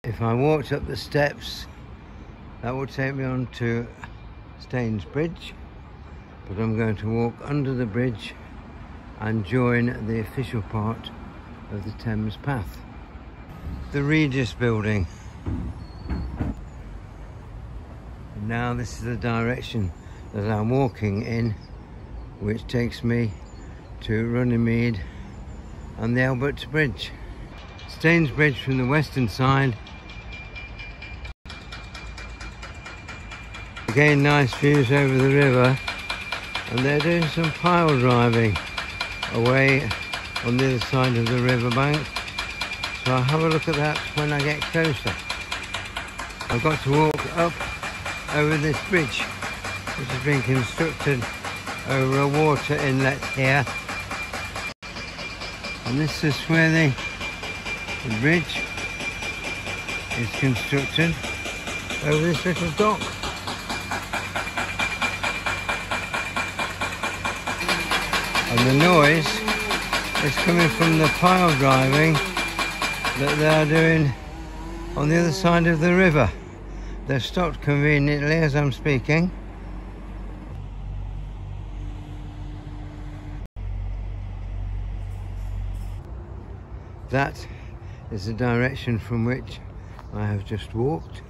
If I walked up the steps, that would take me on to Staines Bridge, but I'm going to walk under the bridge and join the official part of the Thames Path. The Regis building. And now this is the direction that I'm walking in, which takes me to Runnymede and the Albert Bridge. Staines Bridge from the western side. Again, nice views over the river, and they're doing some pile driving away on the other side of the riverbank. So I'll have a look at that when I get closer. I've got to walk up over this bridge, which has been constructed over a water inlet here. And this is where the bridge is constructed, over this little dock. And the noise is coming from the pile driving that they are doing on the other side of the river. They've stopped conveniently as I'm speaking. That is the direction from which I have just walked.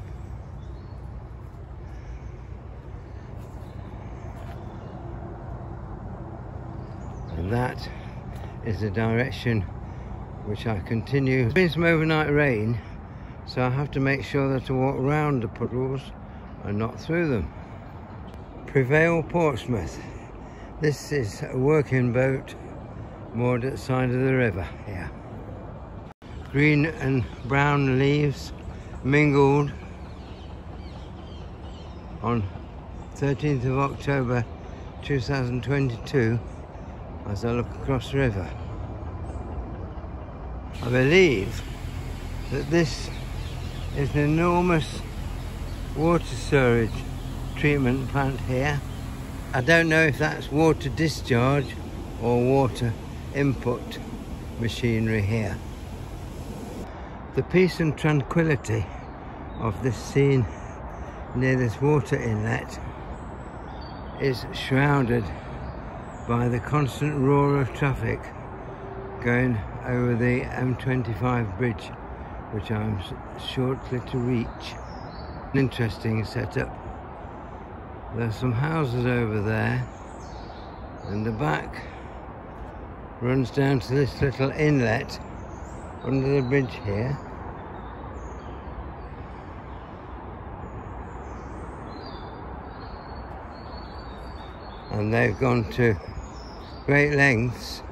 And that is the direction which I continue. There's been some overnight rain, so I have to make sure that I walk around the puddles and not through them. Prevail, Portsmouth. This is a working boat moored at the side of the river here. Green and brown leaves mingled on 13th of October 2022 as I look across the river. I believe that this is an enormous water storage treatment plant here. I don't know if that's water discharge or water input machinery here. The peace and tranquility of this scene near this water inlet is shrouded by the constant roar of traffic going over the M25 bridge, which I'm shortly to reach. An interesting setup. There's some houses over there, and the back runs down to this little inlet under the bridge here. And they've gone to great lengths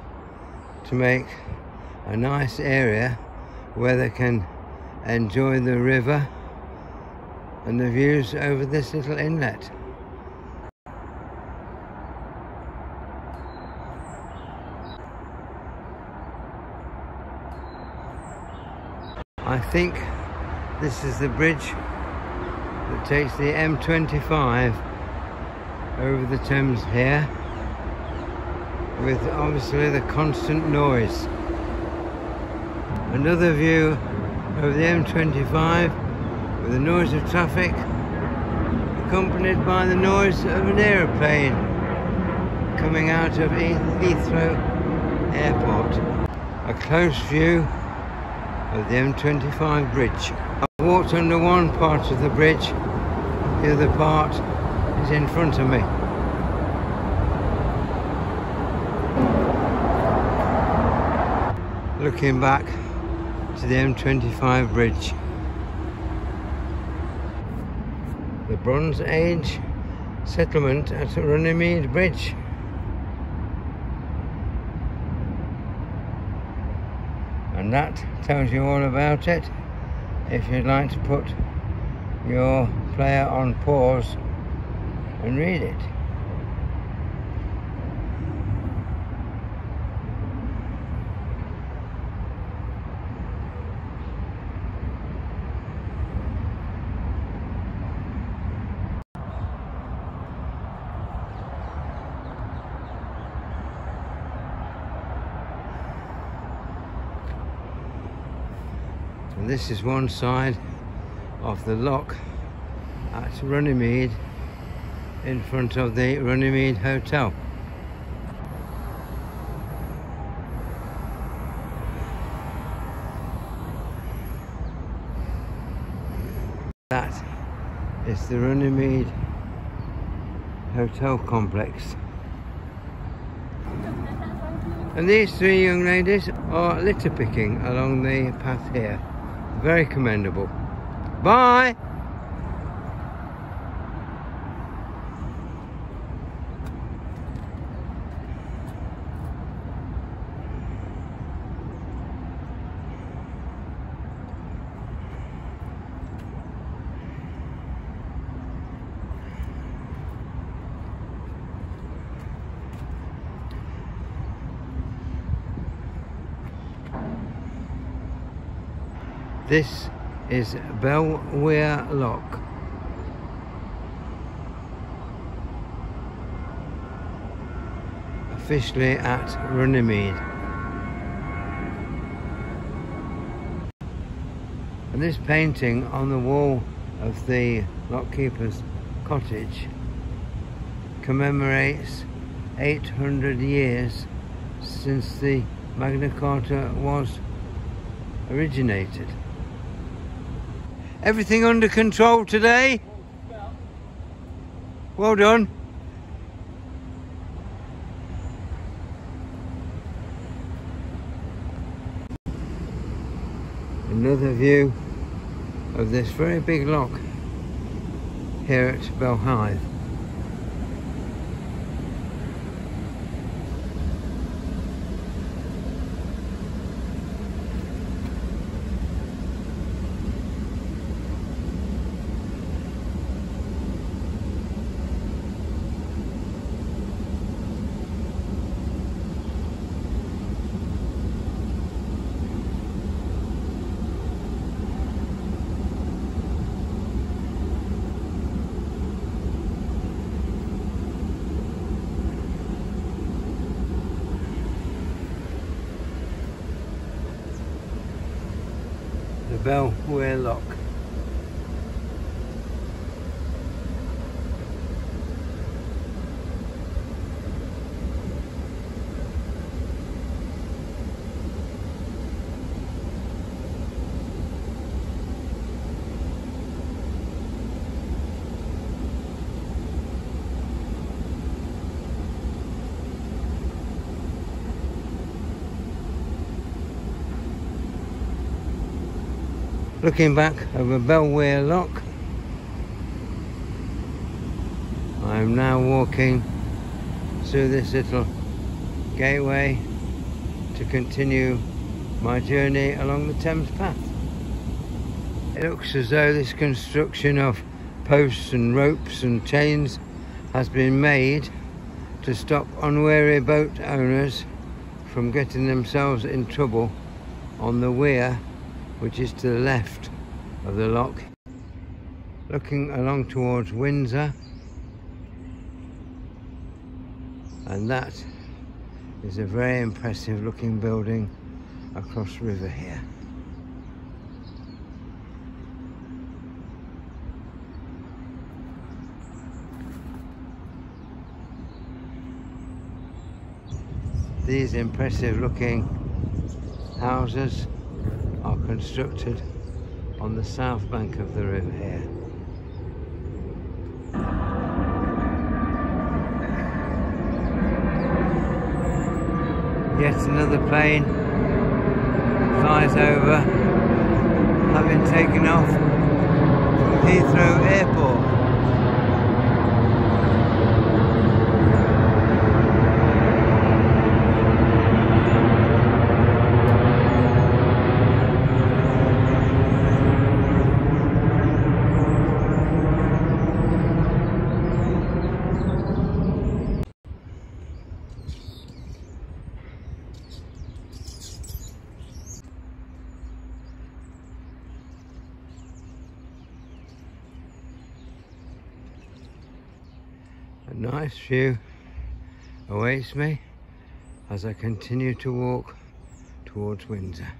to make a nice area where they can enjoy the river and the views over this little inlet. I think this is the bridge that takes the M25 over the Thames here, with obviously the constant noise. Another view of the M25 with the noise of traffic accompanied by the noise of an aeroplane coming out of Heathrow Airport. A close view of the M25 bridge. I walked under one part of the bridge, the other part is in front of me. Looking back to the M25 bridge. The Bronze Age settlement at Runnymede Bridge. And that tells you all about it. If you'd like to put your player on pause and read it. And this is one side of the lock at Runnymede, in front of the Runnymede Hotel. That is the Runnymede Hotel complex. And these three young ladies are litter picking along the path here. Very commendable. Bye! This is Belweir Lock. Officially at Runnymede. And this painting on the wall of the lockkeeper's cottage commemorates 800 years since the Magna Carta was originated. Everything under control today? Well done. Another view of this very big lock here at Belhythe. The Belweir Lock. Looking back over Belweir Lock, I am now walking through this little gateway to continue my journey along the Thames Path. It looks as though this construction of posts and ropes and chains has been made to stop unwary boat owners from getting themselves in trouble on the weir, which is to the left of the lock. Looking along towards Windsor, and that is a very impressive looking building across the river here. These impressive looking houses are constructed on the south bank of the river here. Yet another plane flies over, having taken off from Heathrow Airport. A nice view awaits me as I continue to walk towards Windsor.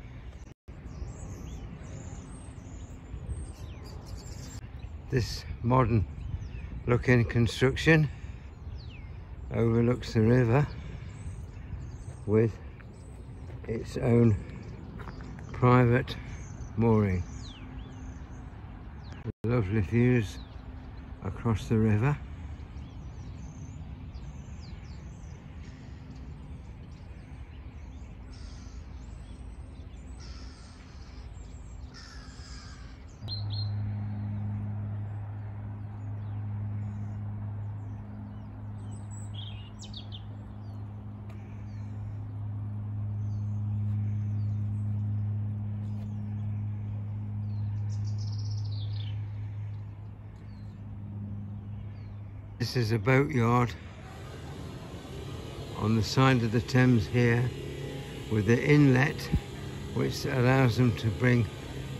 This modern looking construction overlooks the river with its own private mooring. Lovely views across the river. This is a boatyard on the side of the Thames here, with the inlet which allows them to bring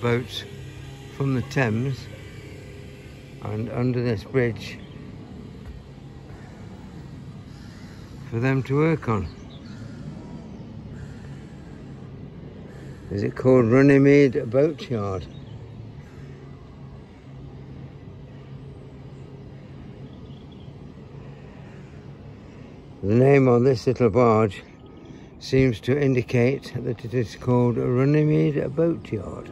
boats from the Thames and under this bridge for them to work on. Is it called Runnymede Boatyard? The name on this little barge seems to indicate that it is called Runnymede Boatyard.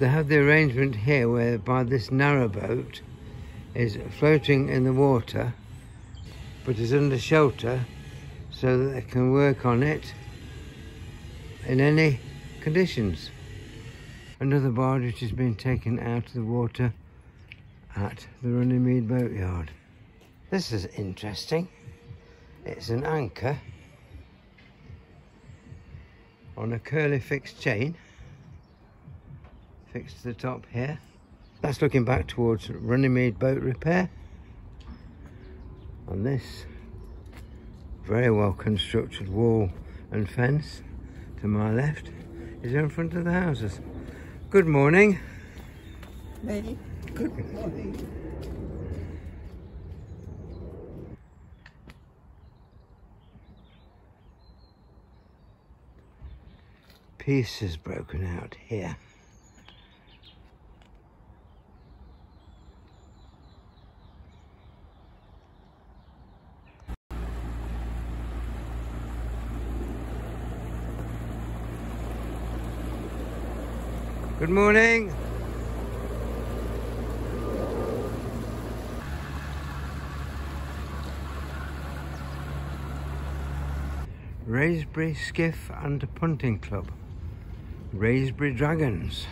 They have the arrangement here whereby this narrow boat is floating in the water but is under shelter so that they can work on it in any conditions. Another barge which has been taken out of the water at the Runnymede Boatyard. This is interesting. It's an anchor on a curly fixed chain, fixed to the top here. That's looking back towards Runnymede Boat Repair. And this very well constructed wall and fence to my left is in front of the houses. Good morning. Lady, good morning. Peace has broken out here. Good morning. Wraysbury Skiff and Punting Club. Wraysbury Dragons.